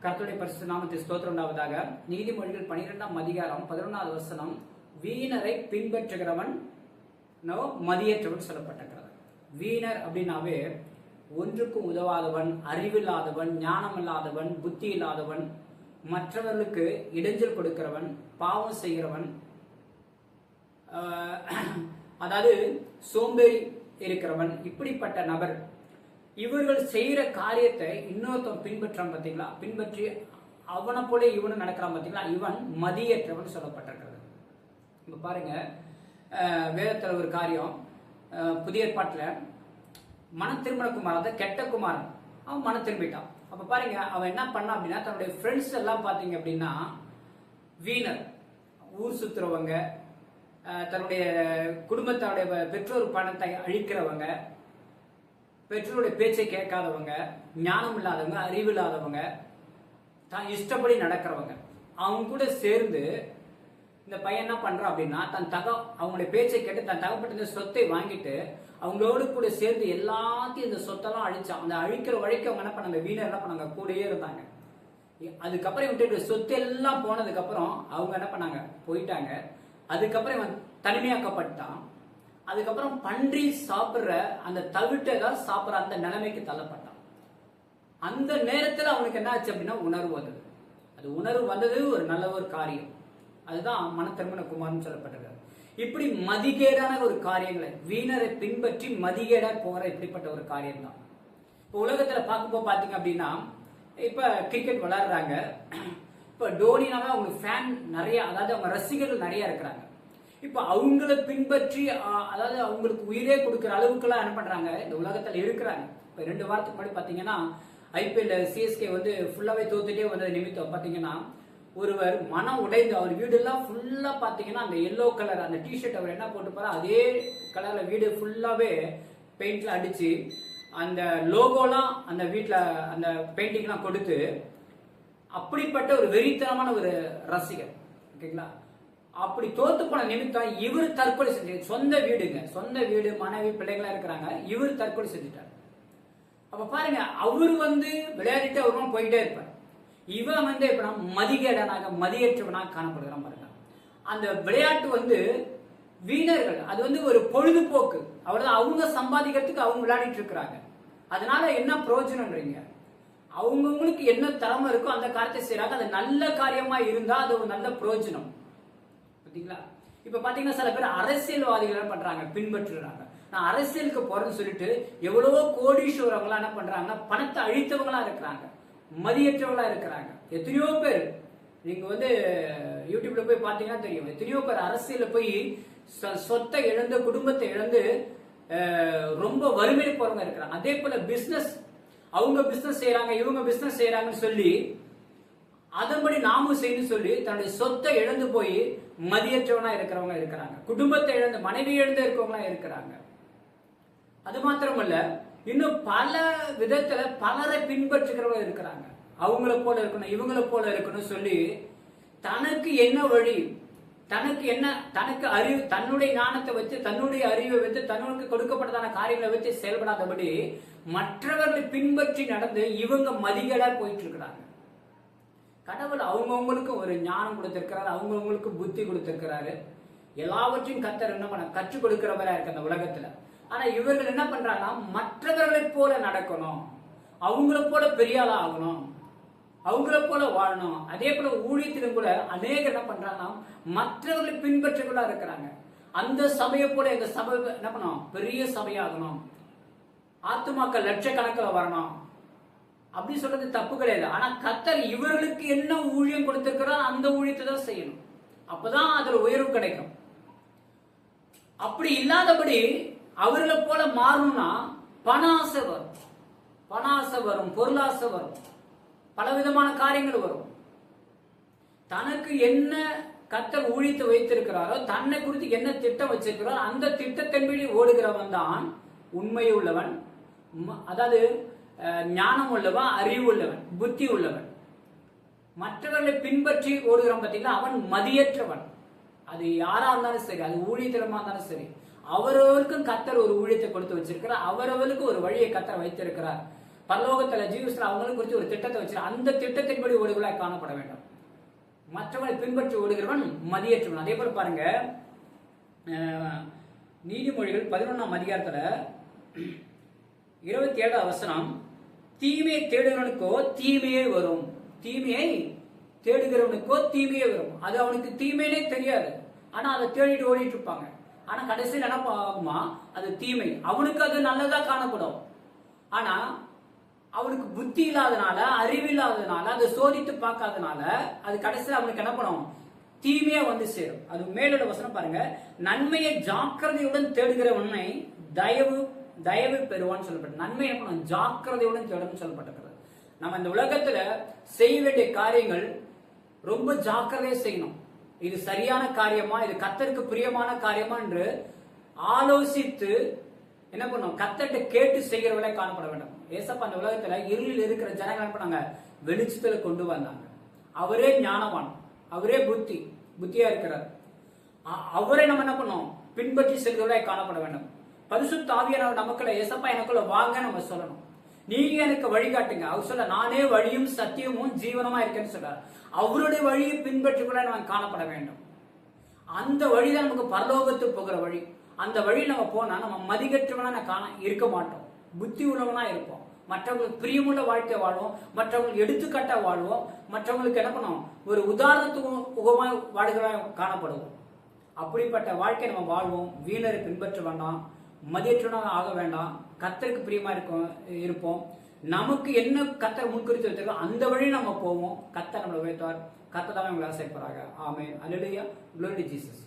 கர்த்தருடைய பரிசுத்த நாமத்தை ஸ்தோத்திரம் உண்டாவதாக. நீதிமொழிகள் 12ஆம் அதிகாரம் 11வது வசனம், வீணரை பின்பற்றுகிறவன் மதியற்றவன் சொல்லப்பட்டிருக்கிறது. வீணர் அப்படின்னாவே ஒன்றுக்கும் உதவாதவன், அறிவில்லாதவன், ஞானம் இல்லாதவன், புத்தி இல்லாதவன், மற்றவர்களுக்கு இடைஞ்சல் கொடுக்கிறவன், பாவம் செய்கிறவன், அதாவது சோம்பேறி இருக்கிறவன், இப்படிப்பட்ட நபர். இவர்கள் செய்யற காரியத்தை இன்னொருத்தன் பின்பற்றான் பார்த்தீங்களா, பின்பற்றி அவனை போல இவனு நடக்கிறான் பார்த்தீங்களா, இவன் மதியற்றவன் சொல்லப்பட்டிருக்கிறது. இப்ப பாருங்க, வேதத்தில் ஒரு காரியம், புதிய ஏற்பாட்டில் மன திருமண குமாரன், அதாவது கெட்ட குமாரன், அவன் மன திரும்பிட்டான். அப்ப பாருங்க, அவன் என்ன பண்ணான் அப்படின்னா, தன்னுடைய ஃப்ரெண்ட்ஸ் எல்லாம் பாத்தீங்க அப்படின்னா வீணர், ஊர் சுத்துறவங்க, தன்னுடைய குடும்பத்தோடைய பெற்றோர் பணத்தை அழிக்கிறவங்க, பெற்றோருடைய பேச்சை கேட்காதவங்க, ஞானம் இல்லாதவங்க, அறிவு இல்லாதவங்க, தான் இஷ்டப்படி நடக்கிறவங்க, அவங்க கூட சேர்ந்து இந்த பையன் என்ன பண்றான் அப்படின்னா, அவங்களுடைய பேச்சை கேட்டு தன் தகப்பட்ட சொத்தை வாங்கிட்டு அவங்களோடு கூட சேர்ந்து எல்லாத்தையும் இந்த சொத்தெல்லாம் அழிச்சான். அந்த அழிக்கிற வழிக்கு அவங்க என்ன பண்ணாங்க, வீணர் என்ன பண்ணாங்க, கூடயே இருந்தாங்க. அதுக்கப்புறம் விட்டுட்டு சொத்து எல்லாம் போனதுக்கு அப்புறம் அவங்க என்ன பண்ணாங்க, போயிட்டாங்க. அதுக்கப்புறம் இவன் தனிமையாக்கப்பட்டான். அதுக்கப்புறம் பன்றி சாப்பிடுற அந்த தவிட்டை தான் சாப்பிடுற அந்த நிலைமைக்கு தள்ளப்பட்டான். அந்த நேரத்தில் அவனுக்கு என்ன ஆச்சு அப்படின்னா, உணர்வு வந்தது. அது உணர்வு வந்தது ஒரு நல்ல ஒரு காரியம். அதுதான் மன திருமண குமாரன் சொல்லப்பட்டது. இப்படி மதிகேடான ஒரு காரியங்களை, வீணரை பின்பற்றி மதிகேடா போகிற இப்படிப்பட்ட ஒரு காரியம் தான். இப்போ உலகத்துல பார்க்கும்போது பாத்தீங்க அப்படின்னா, இப்ப கிரிக்கெட் விளையாடுறாங்க. இப்ப டோனினாவே அவங்களுக்கு ஃபேன் நிறைய, அதாவது அவங்க ரசிகர்கள் நிறைய இருக்கிறாங்க. இப்ப அவங்கள பின்பற்றி, அதாவது அவங்களுக்கு உயிரே கொடுக்கிற அளவுக்கு என்ன பண்றாங்க இந்த உலகத்துல இருக்கிறாங்க. இப்ப 2 வாரத்துக்கு முன்னாடி பாத்தீங்கன்னா, ஐபிஎல் சிஎஸ்கே வந்து ஃபுல்லாவே தோத்துட்டே வந்தது நிமித்தம் பாத்தீங்கன்னா, ஒருவர் மனம் உடைந்து அவர் வீடெல்லாம் ஃபுல்லா பாத்தீங்கன்னா அந்த எல்லோ கலர் அந்த டிஷர்ட் அவர் என்ன போட்டு போறா, அதே கலர்ல வீடு ஃபுல்லாவே பெயிண்ட்ல அடிச்சு அந்த லோகோலாம் அந்த வீட்டுல அந்த பெயிண்டிங்லாம் கொடுத்து, அப்படிப்பட்ட ஒரு வெறித்தனமான ஒரு ரசிகர், ஓகேங்களா. அப்படி தோத்து போன நிமித்தம் இவர் தற்கொலை செஞ்சு, சொந்த வீடுங்க, சொந்த வீடு, மனைவி, பிள்ளைங்களா இருக்கிறாங்க, இவர் தற்கொலை செஞ்சுட்டார். அப்ப பாருங்க, அவரு வந்து விளையாடிட்டு அவரும் போயிட்டே இருப்பார். இவன் வந்து எப்படின்னா மதிகேடனாக, மதியற்றவனாக காணப்படுகிறான் பாருங்க. அந்த விளையாட்டு வந்து வீணர்கள், அது வந்து ஒரு பொழுதுபோக்கு, அவ்வளவுதான். அவங்க சம்பாதிக்கிறதுக்கு அவங்க விளையாடிட்டு இருக்கிறாங்க. அதனால என்ன பிரயோஜனம்ன்றீங்க? அவங்கவுங்களுக்கு என்ன திறமை இருக்கோ அந்த காரியத்தை செய்யறாங்க. அது நல்ல காரியமா இருந்தா அது ஒரு நல்ல பிரயோஜனம். இப்ப பாத்தீங்கன்னா சில பேர் அரசியல்வாதிகள் பண்றாங்க, பின்பற்றுறாங்க. நான் அரசியலுக்கு போறேன்னு சொல்லிட்டு எவ்வளவோ கோடீஸ்வரங்களா என்ன பண்றாங்கன்னா, பணத்தை அழித்தவங்களா இருக்கிறாங்க, மதியற்றவங்களா இருக்கிறாங்க. எத்தனையோ பேர் நீங்க வந்து யூடியூப்ல போய் பாத்தீங்கன்னா தெரியும், எத்தனையோ பேர் அரசியல போய் சொத்தை இழந்து, குடும்பத்தை இழந்து ரொம்ப வறுமையில போறவங்க இருக்கிறாங்க. அதே போல பிசினஸ், அவங்க பிசினஸ் செய்யறாங்க, இவங்க பிசினஸ் செய்யறாங்கன்னு சொல்லி அதன்படி நாமும் செய்யணும் சொல்லி தன்னுடைய சொத்தை இழந்து போய் மதியற்றவனா இருக்கிறவங்க இருக்கிறாங்க. குடும்பத்தை இழந்து, மனைவி இழந்து இருக்கவங்களா இருக்கிறாங்க. அது மாத்திரமல்ல, இன்னும் பல விதத்துல பலரை பின்பற்றுகிறவங்க இருக்கிறாங்க. அவங்கள போல இருக்கணும், இவங்கள போல இருக்கணும் சொல்லி தனக்கு என்ன வழி, தனக்கு என்ன, தனக்கு அறிவு, தன்னுடைய ஞானத்தை வச்சு, தன்னுடைய அறிவை வச்சு, தன்னுக்கு கொடுக்கப்பட்டதான காரியங்களை வச்சு செயல்படாதபடி மற்றவர்களை பின்பற்றி நடந்து இவங்க மதிகேடா போயிட்டு இருக்கிறாங்க. கடவுள் அவங்கவுங்களுக்கு ஒரு ஞானம் கொடுத்திருக்கிறாரு, அவங்கவுங்களுக்கு புத்தி கொடுத்திருக்கிறாரு. எல்லாவற்றையும் கர்த்தர் என்ன பண்ண கற்றுக் கொடுக்கிறவரா இருக்கு அந்த உலகத்துல. ஆனா இவர்கள் என்ன பண்றாங்கன்னா, மற்றவர்களை போல நடக்கணும், அவங்கள போல பெரிய ஆளா ஆகணும், அவங்கள போல வாழணும். அதே போல ஊழியத்திலும் கூட அநேகர் என்ன பண்றாங்கன்னா, மற்றவர்களை பின்பற்றவர்களா இருக்கிறாங்க. அந்த சபையை போல எங்க சபை என்ன பண்ணணும், பெரிய சபையாகணும், ஆத்துமாக்கள் லட்சக்கணக்கில் வரணும் அப்படி சொல்றது தப்பு கிடையாது. ஆனா கர்த்தர் இவர்களுக்கு என்ன ஊழியம் கொடுத்திருக்கிறார் அந்த ஊழியத்தை தான் செய்யணும். அப்பதான் அதுல உயர்வு கிடைக்கும். அப்படி இல்லாதபடி அவர்களை போல மாறணும்னா பணாசை வரும், பணாசை வரும், பொருளாசை வரும், பலவிதமான காரியங்கள் வரும். தனக்கு என்ன கர்த்தர் ஊழியத்தை வைத்திருக்கிறாரோ, தன்னை குறித்து என்ன திட்டம் வச்சிருக்கிறாரோ அந்த திட்டத்தின்படி ஓடுகிறவன் தான் உண்மை உள்ளவன், அதாவது ஞானம் உள்ளவன், அறிவு உள்ளவன், புத்தி உள்ளவன். மற்றவர்களை பின்பற்றி ஓடுகிறான் பார்த்தீங்களா, அவன் மதியற்றவன். அது யாரா இருந்தாலும் சரி, அது ஊழியத்திலமா இருந்தாலும் சரி, அவரவருக்கும் கர்த்தர் ஒரு ஊழியத்தை கொடுத்து வச்சிருக்கிறார், அவரவருக்கு ஒரு வழியை கர்த்தர் வைத்திருக்கிறார். பரலோகத்துல ஜீவஸ்ல அவங்களுக்கு குறித்து ஒரு திட்டத்தை வச்சு அந்த திட்டத்தின்படி ஓடுகளாய் காணப்பட வேண்டும். மற்றவர்களை பின்பற்றி ஓடுகிறவன் மதியற்றவன். அதே போல பாருங்க, நீதிமொழிகள் 11ஆம் அதிகாரத்துல 27 வசனம், தீமையை தேடுகிறவனுக்கோ தீமையே வரும். தீமையை தேடுகிறவனுக்கோ தீமையே வரும். அது அவனுக்கு தீமையே தெரியாது, ஆனா அதை தேடிட்டு ஓடிட்டு இருப்பாங்க. ஆனா கடைசியில் என்ன ஆகுமா, அது தீமை. அவனுக்கு அது நல்லதா காணப்படும், ஆனா அவனுக்கு புத்தி இல்லாதனால, அறிவு இல்லாதனால, அதை சோதித்து பார்க்காதனால அது கடைசியில் அவனுக்கு என்ன பண்ணும், தீமையா வந்து சேரும். அது மேலோட வசனம் பாருங்க, நன்மையை ஜாக்கிரதையுடன் தேடுகிறவனை தயவு பெறுவான்னு சொல்லப்பட்ட. நன்மை என்ன பண்ணும், ஜாக்கிரதையுடன் தேடும் சொல்லப்பட்டிருக்கிறது. நம்ம இந்த உலகத்துல செய்ய வேண்டிய காரியங்கள் ரொம்ப ஜாக்கிரதையா செய்யணும். இது சரியான காரியமா, இது கர்த்தருக்கு பிரியமான காரியமா என்று ஆலோசித்து என்ன பண்ணும், கர்த்தர்ட்ட கேட்டு செய்கிறவளை காணப்பட வேண்டும். ஏசப்பா அந்த உலகத்துல இருளில் இருக்கிற ஜனங்கள் என்ன பண்ணாங்க, வெளிச்சத்துல கொண்டு வந்தாங்க. அவரே ஞானவான், அவரே புத்தியா இருக்கிறார். அவரை நம்ம என்ன பண்ணோம், பின்பற்றி செல்கிறவளை காணப்பட வேண்டும். பரிசுத்த ஆவியானவர் நமக்குள்ள, ஏசப்பா எனக்குள்ள வாங்க நம்ம சொல்லணும். நீங்க எனக்கு வழிகாட்டுங்க. அவர் சொல்ல, நானே வழியும் சத்தியமும் ஜீவனமா இருக்கேன்னு சொல்றார். அவருடைய வழியை பின்பற்றிக்கூட நாம் காணப்பட வேண்டும். அந்த வழிதான் நமக்கு பரலோகத்துக்கு போகிற வழி. அந்த வழியில் நம்ம போனா நம்ம மதிகற்றவனா இருக்க மாட்டோம், புத்தி உள்ளவனா இருப்போம். மற்றவங்களுக்கு பிரியமுள்ள வாழ்க்கை வாழ்வோம், மற்றவங்களுக்கு எடுத்துக்காட்டா வாழ்வோம், மற்றவங்களுக்கு என்ன பண்ணுவோம், ஒரு உதாரணத்துக்கு உகமா வாழ்கிறா காணப்படுவோம். அப்படிப்பட்ட வாழ்க்கை நம்ம வாழ்வோம். வீணரை பின்பற்ற வேண்டாம், மதியற்றவனாக ஆக வேண்டாம், கர்த்தருக்கு பிரியமா இருப்போம். நமக்கு என்ன கர்த்தர் முன்குறித்து வைத்திருக்கோ அந்த வழி நம்ம போவோம். கர்த்தர் நம்மளை உயர்த்துவார். கர்த்தர் தான் நம்மளை ஆசைப்படுறாங்க. ஆமென். அல்லேலூயா. Glory to Jesus.